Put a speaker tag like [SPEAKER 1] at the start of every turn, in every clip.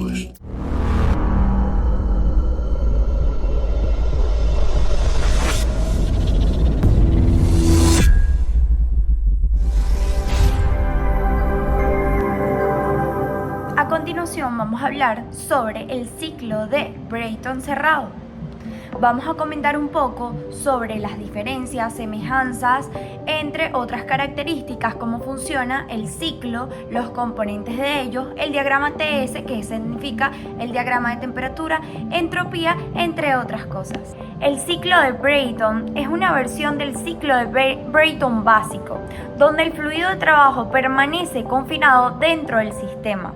[SPEAKER 1] established.
[SPEAKER 2] A continuación vamos a hablar sobre el ciclo de Brayton cerrado. Vamos a comentar un poco sobre las diferencias, semejanzas, entre otras características, cómo funciona el ciclo, los componentes de ellos, el diagrama TS, que significa el diagrama de temperatura, entropía, entre otras cosas. El ciclo de Brayton es una versión del ciclo de Brayton básico, donde el fluido de trabajo permanece confinado dentro del sistema.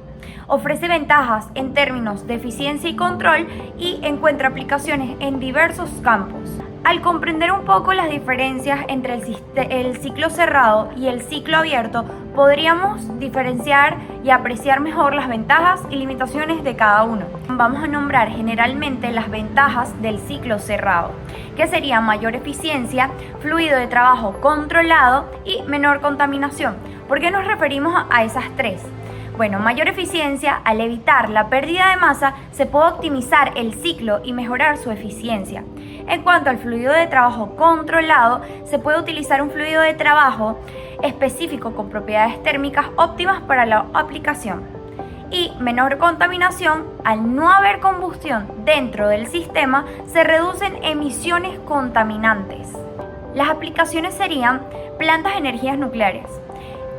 [SPEAKER 2] Ofrece ventajas en términos de eficiencia y control y encuentra aplicaciones en diversos campos. Al comprender un poco las diferencias entre el ciclo cerrado y el ciclo abierto, podríamos diferenciar y apreciar mejor las ventajas y limitaciones de cada uno. Vamos a nombrar generalmente las ventajas del ciclo cerrado, que sería mayor eficiencia, fluido de trabajo controlado y menor contaminación. ¿Por qué nos referimos a esas tres? Bueno, mayor eficiencia, al evitar la pérdida de masa, se puede optimizar el ciclo y mejorar su eficiencia. En cuanto al fluido de trabajo controlado, se puede utilizar un fluido de trabajo específico con propiedades térmicas óptimas para la aplicación. Y menor contaminación, al no haber combustión dentro del sistema, se reducen emisiones contaminantes. Las aplicaciones serían plantas de energías nucleares,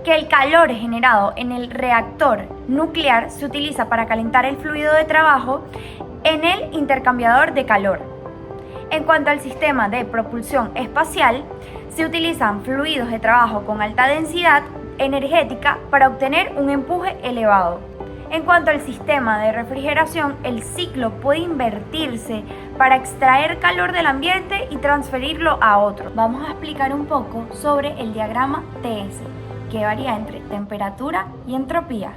[SPEAKER 2] que el calor generado en el reactor nuclear se utiliza para calentar el fluido de trabajo en el intercambiador de calor. En cuanto al sistema de propulsión espacial, se utilizan fluidos de trabajo con alta densidad energética para obtener un empuje elevado. En cuanto al sistema de refrigeración, el ciclo puede invertirse para extraer calor del ambiente y transferirlo a otro. Vamos a explicar un poco sobre el diagrama TS, que varía entre temperatura y entropía.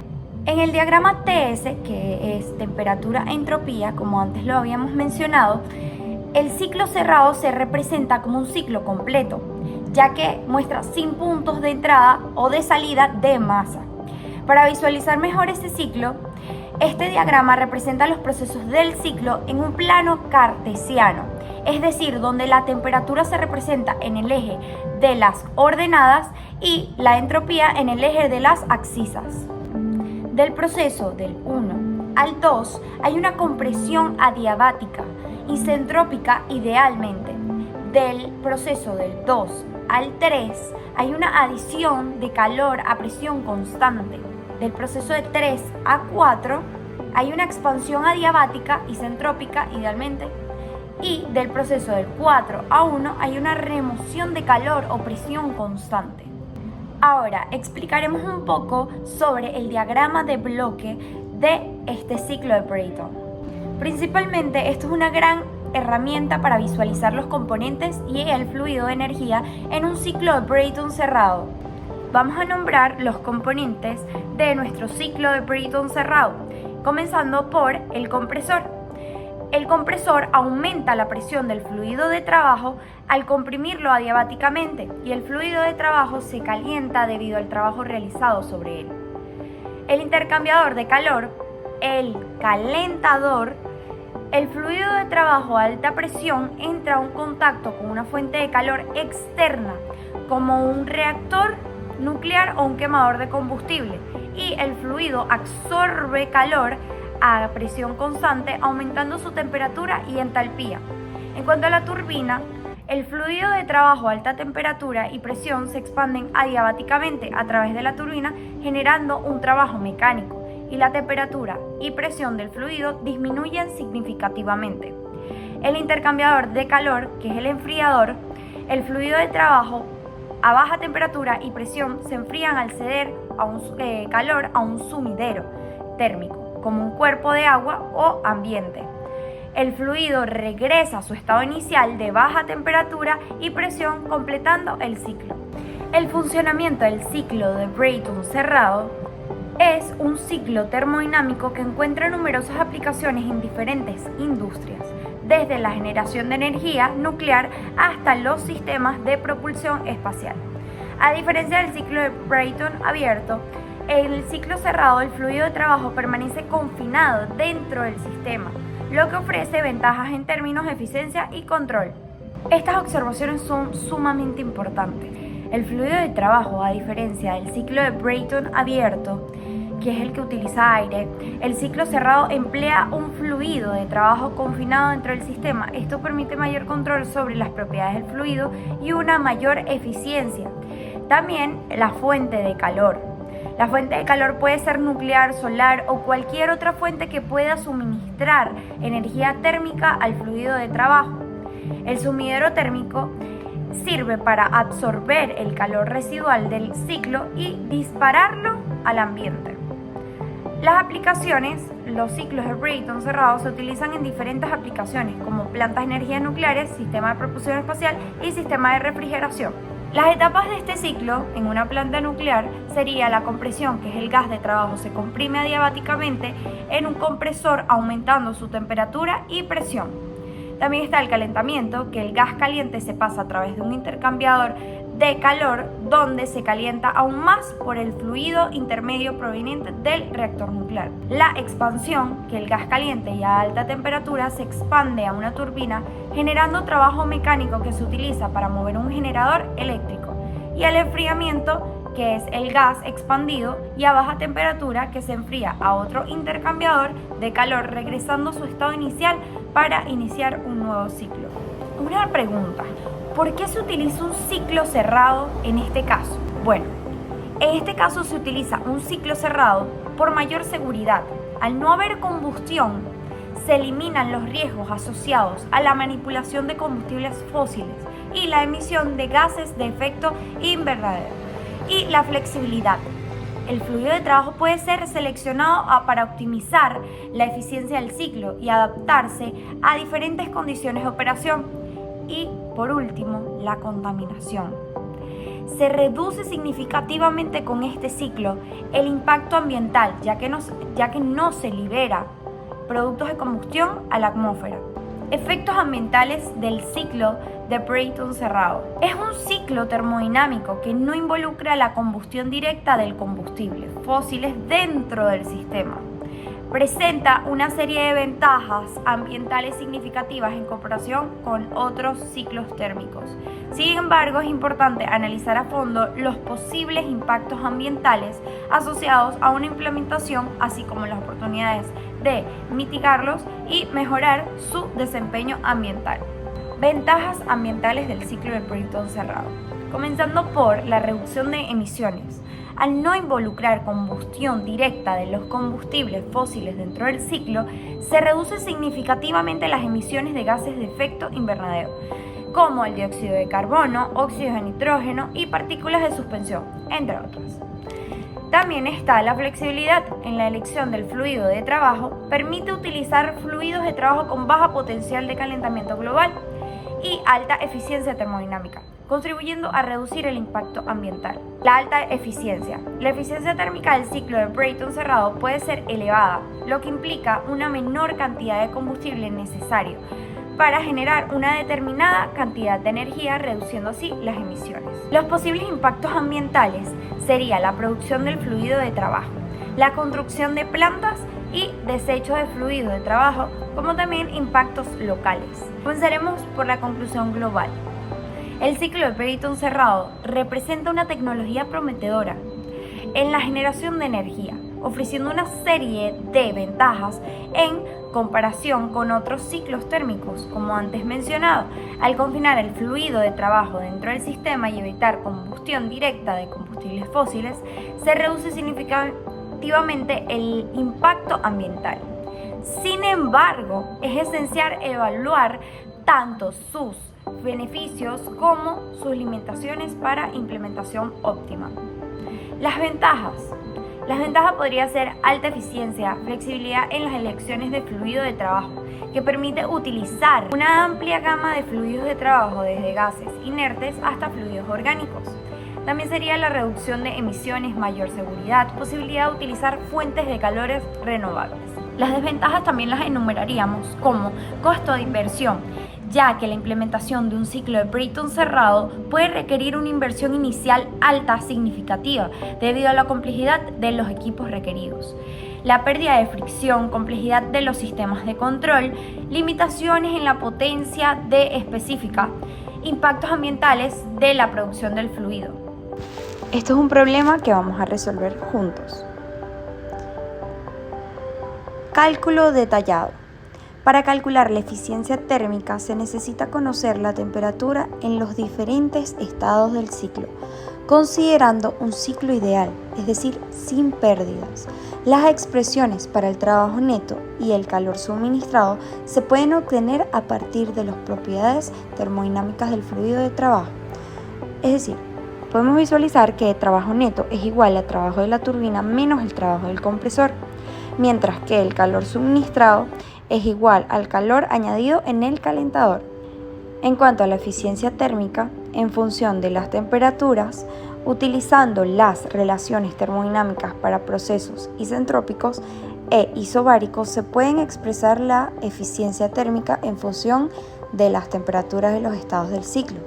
[SPEAKER 2] En el diagrama TS, que es temperatura e entropía, como antes lo habíamos mencionado, el ciclo cerrado se representa como un ciclo completo, ya que muestra sin puntos de entrada o de salida de masa. Para visualizar mejor este ciclo, este diagrama representa los procesos del ciclo en un plano cartesiano, es decir, donde la temperatura se representa en el eje de las ordenadas y la entropía en el eje de las abscisas. Del proceso del 1 al 2 hay una compresión adiabática isentrópica idealmente. Del proceso del 2 al 3 hay una adición de calor a presión constante. Del proceso de 3 a 4 hay una expansión adiabática isentrópica idealmente. Y del proceso del 4 a 1 hay una remoción de calor o presión constante. Ahora explicaremos un poco sobre el diagrama de bloque de este ciclo de Brayton. Principalmente esto es una gran herramienta para visualizar los componentes y el fluido de energía en un ciclo de Brayton cerrado. Vamos a nombrar los componentes de nuestro ciclo de Brayton cerrado, comenzando por el compresor. El compresor aumenta la presión del fluido de trabajo al comprimirlo adiabáticamente y el fluido de trabajo se calienta debido al trabajo realizado sobre él. El intercambiador de calor, el calentador, el fluido de trabajo a alta presión entra a un contacto con una fuente de calor externa, como un reactor nuclear o un quemador de combustible, y el fluido absorbe calor a presión constante, aumentando su temperatura y entalpía. En cuanto a la turbina, el fluido de trabajo a alta temperatura y presión se expanden adiabáticamente a través de la turbina, generando un trabajo mecánico, y la temperatura y presión del fluido disminuyen significativamente. El intercambiador de calor, que es el enfriador, el fluido de trabajo a baja temperatura y presión se enfrían al ceder calor a un sumidero térmico, como un cuerpo de agua o ambiente. El fluido regresa a su estado inicial de baja temperatura y presión, completando el ciclo. El funcionamiento del ciclo de Brayton cerrado es un ciclo termodinámico que encuentra numerosas aplicaciones en diferentes industrias, desde la generación de energía nuclear hasta los sistemas de propulsión espacial. A diferencia del ciclo de Brayton abierto, En el ciclo cerrado, el fluido de trabajo permanece confinado dentro del sistema, lo que ofrece ventajas en términos de eficiencia y control. Estas observaciones son sumamente importantes. El fluido de trabajo, a diferencia del ciclo de Brayton abierto, que es el que utiliza aire, el ciclo cerrado emplea un fluido de trabajo confinado dentro del sistema. Esto permite mayor control sobre las propiedades del fluido y una mayor eficiencia. También la fuente de calor. La fuente de calor puede ser nuclear, solar o cualquier otra fuente que pueda suministrar energía térmica al fluido de trabajo. El sumidero térmico sirve para absorber el calor residual del ciclo y dispararlo al ambiente. Las aplicaciones, los ciclos de Brayton cerrados se utilizan en diferentes aplicaciones como plantas de energías nucleares, sistema de propulsión espacial y sistema de refrigeración. Las etapas de este ciclo en una planta nuclear sería la compresión, que es el gas de trabajo, se comprime adiabáticamente en un compresor aumentando su temperatura y presión. También está el calentamiento, que el gas caliente se pasa a través de un intercambiador de calor donde se calienta aún más por el fluido intermedio proveniente del reactor nuclear. La expansión, que el gas caliente y a alta temperatura se expande a una turbina generando trabajo mecánico que se utiliza para mover un generador eléctrico. Y el enfriamiento, que es el gas expandido y a baja temperatura que se enfría a otro intercambiador de calor regresando a su estado inicial para iniciar un nuevo ciclo. Una pregunta, ¿por qué se utiliza un ciclo cerrado en este caso? Bueno, en este caso se utiliza un ciclo cerrado por mayor seguridad. Al no haber combustión, se eliminan los riesgos asociados a la manipulación de combustibles fósiles y la emisión de gases de efecto invernadero. Y la flexibilidad. El fluido de trabajo puede ser seleccionado para optimizar la eficiencia del ciclo y adaptarse a diferentes condiciones de operación. Y, por último, la contaminación. Se reduce significativamente con este ciclo el impacto ambiental, ya que no se libera productos de combustión a la atmósfera. Efectos ambientales del ciclo de Brayton cerrado. Es un ciclo termodinámico que no involucra la combustión directa del combustible fósiles dentro del sistema. Presenta una serie de ventajas ambientales significativas en comparación con otros ciclos térmicos. Sin embargo, es importante analizar a fondo los posibles impactos ambientales asociados a una implementación, así como las oportunidades de mitigarlos y mejorar su desempeño ambiental. Ventajas ambientales del ciclo de Brayton cerrado. Comenzando por la reducción de emisiones. Al no involucrar combustión directa de los combustibles fósiles dentro del ciclo, se reduce significativamente las emisiones de gases de efecto invernadero, como el dióxido de carbono, óxidos de nitrógeno y partículas de suspensión, entre otras. También está la flexibilidad en la elección del fluido de trabajo. Permite utilizar fluidos de trabajo con baja potencial de calentamiento global y alta eficiencia termodinámica, contribuyendo a reducir el impacto ambiental. La alta eficiencia. La eficiencia térmica del ciclo de Brayton cerrado puede ser elevada, lo que implica una menor cantidad de combustible necesario para generar una determinada cantidad de energía, reduciendo así las emisiones. Los posibles impactos ambientales sería la producción del fluido de trabajo, la construcción de plantas y desecho de fluido de trabajo, como también impactos locales. Comenzaremos por la conclusión global. El ciclo de Brayton cerrado representa una tecnología prometedora en la generación de energía, ofreciendo una serie de ventajas en comparación con otros ciclos térmicos, como antes mencionado. Al confinar el fluido de trabajo dentro del sistema y evitar combustión directa de combustibles fósiles, se reduce significativamente el impacto ambiental. Sin embargo, es esencial evaluar tanto sus beneficios como sus limitaciones para implementación óptima. Las ventajas. Las ventajas podrían ser alta eficiencia, flexibilidad en las elecciones de fluido de trabajo, que permite utilizar una amplia gama de fluidos de trabajo, desde gases inertes hasta fluidos orgánicos. También sería la reducción de emisiones, mayor seguridad, posibilidad de utilizar fuentes de calores renovables. Las desventajas también las enumeraríamos como costo de inversión, ya que la implementación de un ciclo de Brayton cerrado puede requerir una inversión inicial alta significativa debido a la complejidad de los equipos requeridos, la pérdida de fricción, complejidad de los sistemas de control, limitaciones en la potencia de específica, impactos ambientales de la producción del fluido. Esto es un problema que vamos a resolver juntos. Cálculo detallado. Para calcular la eficiencia térmica se necesita conocer la temperatura en los diferentes estados del ciclo, considerando un ciclo ideal, es decir, sin pérdidas. Las expresiones para el trabajo neto y el calor suministrado se pueden obtener a partir de las propiedades termodinámicas del fluido de trabajo. Es decir, podemos visualizar que el trabajo neto es igual al trabajo de la turbina menos el trabajo del compresor, mientras que el calor suministrado es igual al calor añadido en el calentador. En cuanto a la eficiencia térmica, en función de las temperaturas, utilizando las relaciones termodinámicas para procesos isentrópicos e isobáricos, se pueden expresar la eficiencia térmica en función de las temperaturas de los estados del ciclo.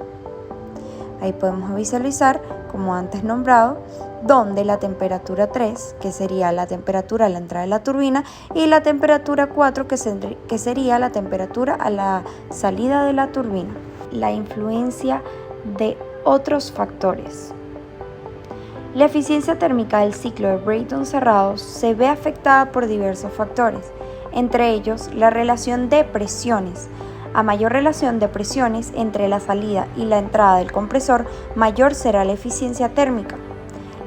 [SPEAKER 2] Ahí podemos visualizar, como antes nombrado, donde la temperatura 3, que sería la temperatura a la entrada de la turbina, y la temperatura 4, que sería la temperatura a la salida de la turbina. La influencia de otros factores. La eficiencia térmica del ciclo de Brayton cerrado se ve afectada por diversos factores, entre ellos la relación de presiones. A mayor relación de presiones entre la salida y la entrada del compresor, mayor será la eficiencia térmica.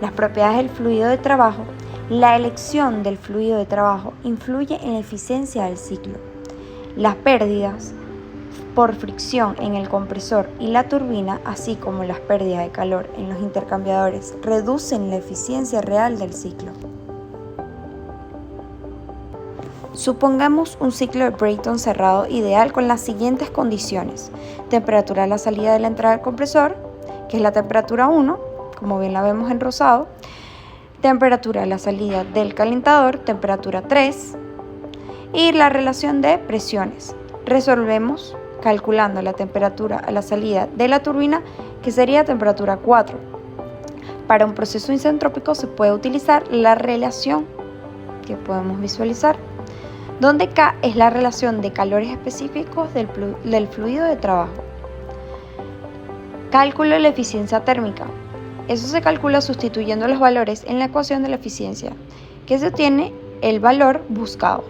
[SPEAKER 2] Las propiedades del fluido de trabajo. La elección del fluido de trabajo influye en la eficiencia del ciclo. Las pérdidas por fricción en el compresor y la turbina, así como las pérdidas de calor en los intercambiadores, reducen la eficiencia real del ciclo. Supongamos un ciclo de Brayton cerrado ideal con las siguientes condiciones. Temperatura a la salida de la entrada del compresor, que es la temperatura 1, como bien la vemos en rosado. Temperatura a la salida del calentador, temperatura 3. Y la relación de presiones. Resolvemos calculando la temperatura a la salida de la turbina, que sería temperatura 4. Para un proceso isentrópico se puede utilizar la relación que podemos visualizar, donde K es la relación de calores específicos del fluido de trabajo. Cálculo de la eficiencia térmica. Eso se calcula sustituyendo los valores en la ecuación de la eficiencia, que se obtiene el valor buscado.